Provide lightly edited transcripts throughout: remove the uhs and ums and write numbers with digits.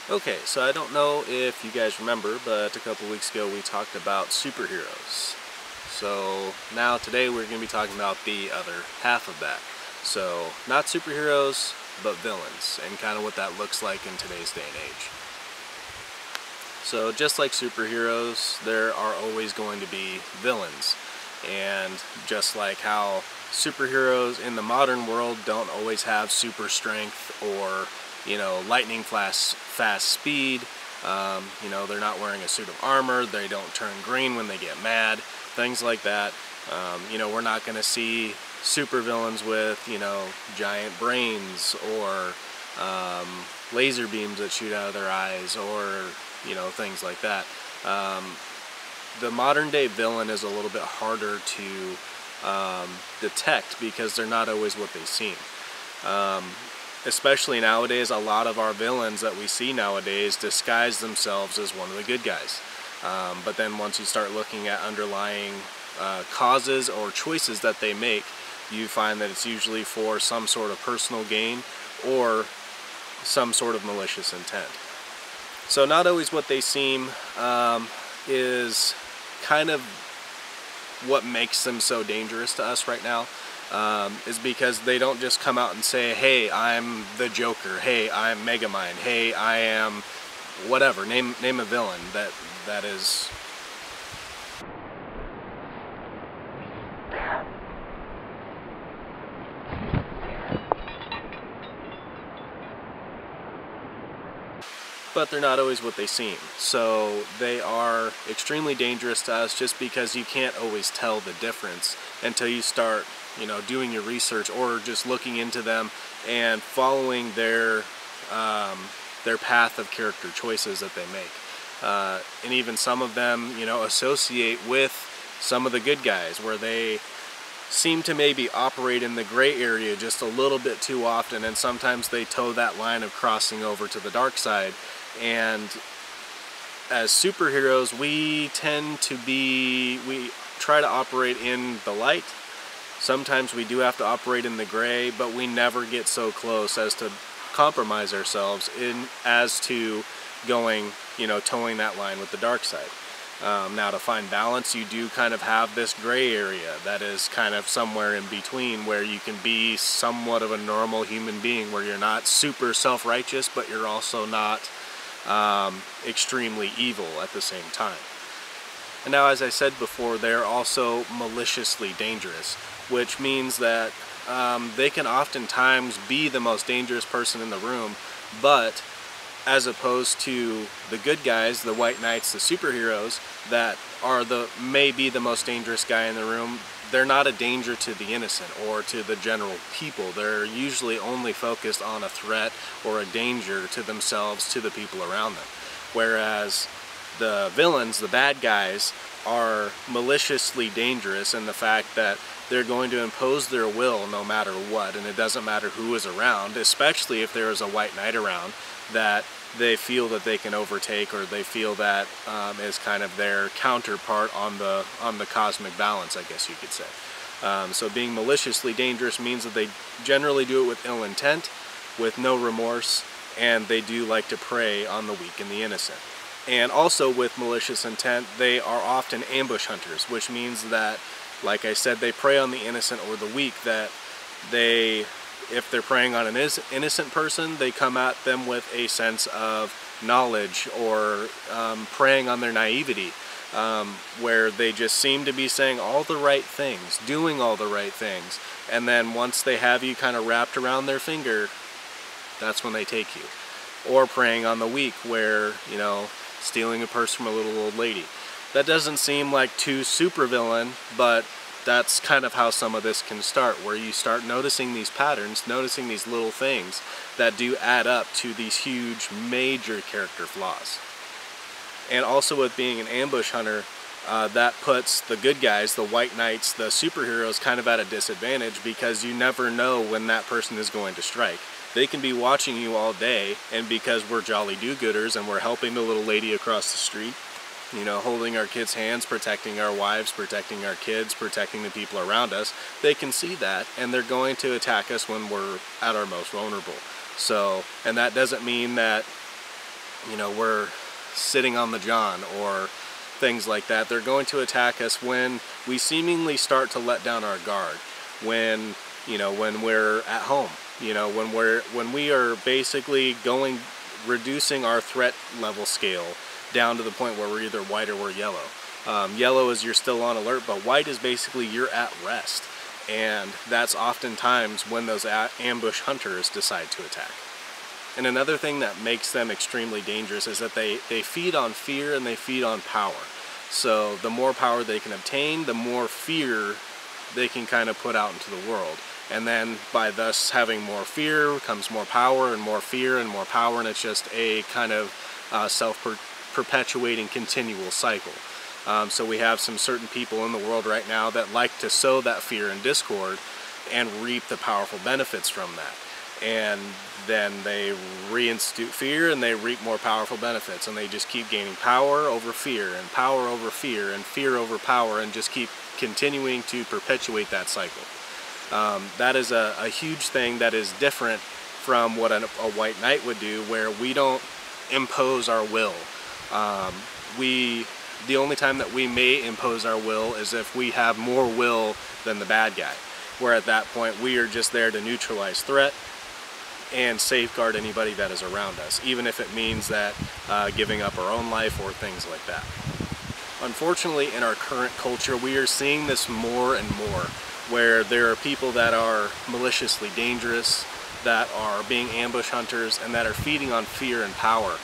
Okay, so I don't know if you guys remember, but a couple weeks ago we talked about superheroes. So now today we're going to be talking about the other half of that. So not superheroes, but villains, and kind of what that looks like in today's day and age. So just like superheroes, there are always going to be villains. And just like how superheroes in the modern world don't always have super strength or, lightning fast speed. They're not wearing a suit of armor. They don't turn green when they get mad. Things like that. We're not going to see supervillains with, giant brains or laser beams that shoot out of their eyes or, things like that. The modern day villain is a little bit harder to detect because they're not always what they seem. Especially nowadays, a lot of our villains that we see nowadays disguise themselves as one of the good guys. But then once you start looking at underlying causes or choices that they make, you find that it's usually for some sort of personal gain or some sort of malicious intent. So not always what they seem is kind of what makes them so dangerous to us right now. Is because they don't just come out and say, hey, I'm the Joker, hey, I'm Megamind, hey, I am whatever, name a villain that is. But they're not always what they seem. So they are extremely dangerous to us just because you can't always tell the difference until you start doing your research or just looking into them and following their path of character choices that they make. And even some of them, associate with some of the good guys where they seem to maybe operate in the gray area just a little bit too often, and sometimes they toe that line of crossing over to the dark side. And as superheroes, we try to operate in the light. Sometimes we do have to operate in the gray, but we never get so close as to compromise ourselves as to going, towing that line with the dark side. Now, to find balance, you do kind of have this gray area that is kind of somewhere in between, where you can be somewhat of a normal human being, where you're not super self-righteous, but you're also not extremely evil at the same time. And now, as I said before, they're also maliciously dangerous, which means that they can oftentimes be the most dangerous person in the room, but as opposed to the good guys, the white knights, the superheroes, that are maybe the most dangerous guy in the room, they're not a danger to the innocent or to the general people. They're usually only focused on a threat or a danger to themselves, to the people around them. Whereas the villains, the bad guys, are maliciously dangerous in the fact that they're going to impose their will no matter what, and it doesn't matter who is around, especially if there is a white knight around that they feel that they can overtake, or they feel that is kind of their counterpart on the cosmic balance, I guess you could say. So being maliciously dangerous means that they generally do it with ill intent, with no remorse, and they do like to prey on the weak and the innocent. And also with malicious intent, they are often ambush hunters, which means that, like I said, they prey on the innocent or the weak, that if they're preying on an innocent person, they come at them with a sense of knowledge, or preying on their naivety, where they just seem to be saying all the right things, doing all the right things, and then once they have you kind of wrapped around their finger, that's when they take you. Or preying on the weak, where, stealing a purse from a little old lady. That doesn't seem like too supervillain, but that's kind of how some of this can start, where you start noticing these patterns, noticing these little things that do add up to these huge, major character flaws. And also with being an ambush hunter, that puts the good guys, the white knights, the superheroes, kind of at a disadvantage, because you never know when that person is going to strike. They can be watching you all day, and because we're jolly do-gooders and we're helping the little lady across the street, holding our kids' hands, protecting our wives, protecting our kids, protecting the people around us, they can see that, and they're going to attack us when we're at our most vulnerable. So, and that doesn't mean that you know, we're sitting on the john or things like that. They're going to attack us when we seemingly start to let down our guard, when, you know, when we're at home, you know, when we are basically reducing our threat level scale down to the point where we're either white or we're yellow. Yellow is you're still on alert, but white is basically you're at rest. And that's oftentimes when those ambush hunters decide to attack. And another thing that makes them extremely dangerous is that they feed on fear and they feed on power. So the more power they can obtain, the more fear they can kind of put out into the world. And then by thus having more fear comes more power, and more fear and more power, and it's just a kind of self-perpetuating continual cycle. So we have some certain people in the world right now that like to sow that fear and discord and reap the powerful benefits from that. And then they reinstitute fear and they reap more powerful benefits, and they just keep gaining power over fear and power over fear and fear over power, and just keep continuing to perpetuate that cycle. That is a huge thing that is different from what a white knight would do, where we don't impose our will. The only time that we may impose our will is if we have more will than the bad guy, where at that point we are just there to neutralize threat and safeguard anybody that is around us, even if it means that giving up our own life or things like that. Unfortunately, in our current culture, we are seeing this more and more, where there are people that are maliciously dangerous, that are being ambush hunters, and that are feeding on fear and power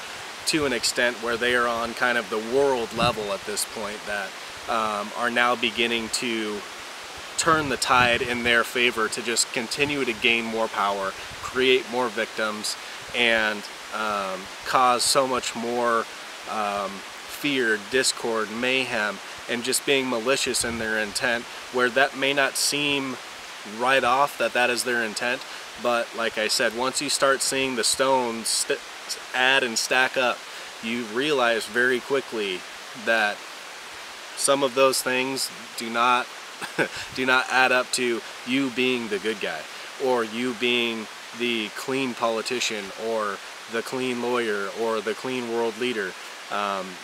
to an extent where they are on kind of the world level at this point, that are now beginning to turn the tide in their favor to just continue to gain more power, create more victims, and cause so much more fear, discord, mayhem, and just being malicious in their intent, where that may not seem right off that is their intent, but like I said, once you start seeing the stones add and stack up, you realize very quickly that some of those things do not add up to you being the good guy, or you being the clean politician, or the clean lawyer, or the clean world leader.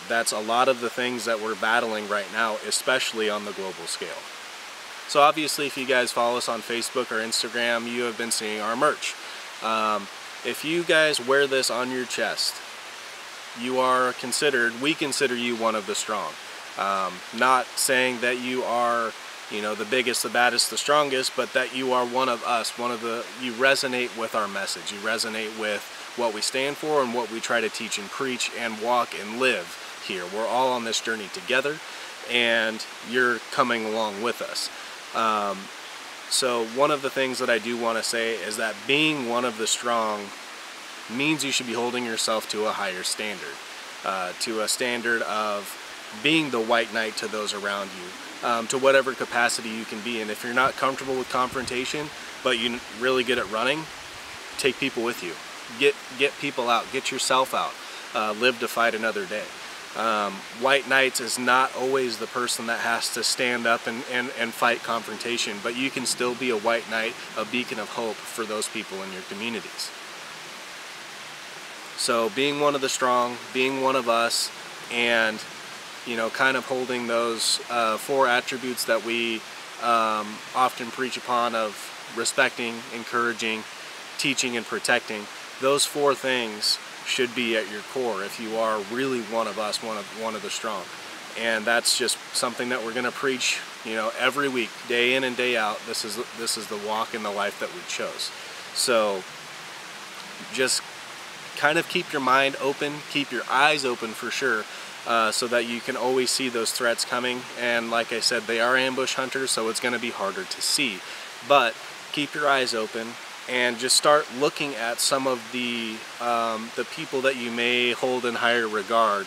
That's a lot of the things that we're battling right now, especially on the global scale. So obviously, if you guys follow us on Facebook or Instagram, you have been seeing our merch. If you guys wear this on your chest, we consider you one of the strong. Not saying that you are, you know, the biggest, the baddest, the strongest, but that you are one of us, you resonate with our message, you resonate with what we stand for and what we try to teach and preach and walk and live here. We're all on this journey together, and you're coming along with us. So one of the things that I do want to say is that being one of the strong means you should be holding yourself to a higher standard, to a standard of being the white knight to those around you, to whatever capacity you can be. And if you're not comfortable with confrontation, but you're really good at running, take people with you. Get people out, get yourself out, live to fight another day. White knights is not always the person that has to stand up and fight confrontation, but you can still be a white knight, a beacon of hope for those people in your communities. So being one of the strong, being one of us, and, you know, kind of holding those 4 attributes that we often preach upon, of respecting, encouraging, teaching, and protecting. Those 4 things should be at your core if you are really one of us, one of the strong. And that's just something that we're going to preach, you know, every week, day in and day out. This is the walk and the life that we chose. So just kind of keep your mind open, keep your eyes open for sure, so that you can always see those threats coming. And like I said, they are ambush hunters, so it's going to be harder to see. But keep your eyes open, and just start looking at some of the people that you may hold in higher regard.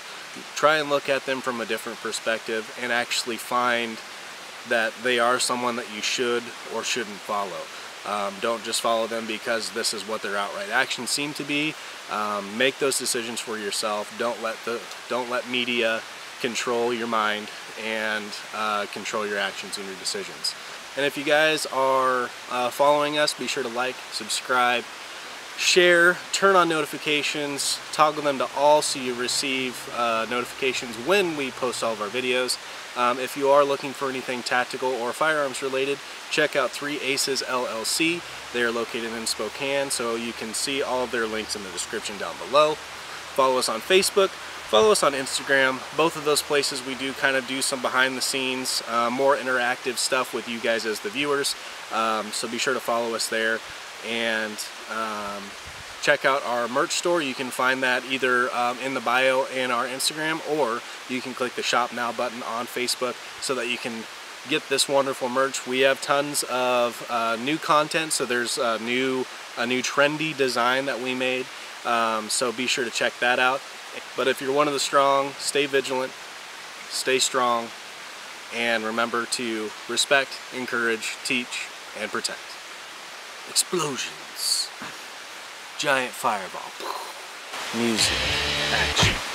Try and look at them from a different perspective, and actually find that they are someone that you should or shouldn't follow. Don't just follow them because this is what their outright actions seem to be. Make those decisions for yourself. Don't let media control your mind and control your actions and your decisions. And if you guys are following us, be sure to like, subscribe, share, turn on notifications, toggle them to all so you receive notifications when we post all of our videos. If you are looking for anything tactical or firearms related, check out 3 Aces LLC. They are located in Spokane, so you can see all of their links in the description down below. Follow us on Facebook, follow us on Instagram. Both of those places we do kind of do some behind the scenes, more interactive stuff with you guys as the viewers. So be sure to follow us there, and check out our merch store. You can find that either in the bio in our Instagram, or you can click the Shop Now button on Facebook so that you can get this wonderful merch. We have tons of new content, so there's a new trendy design that we made, so be sure to check that out. But if you're one of the strong, stay vigilant, stay strong, and remember to respect, encourage, teach, and protect. Explosions. Giant fireball. Music. Action.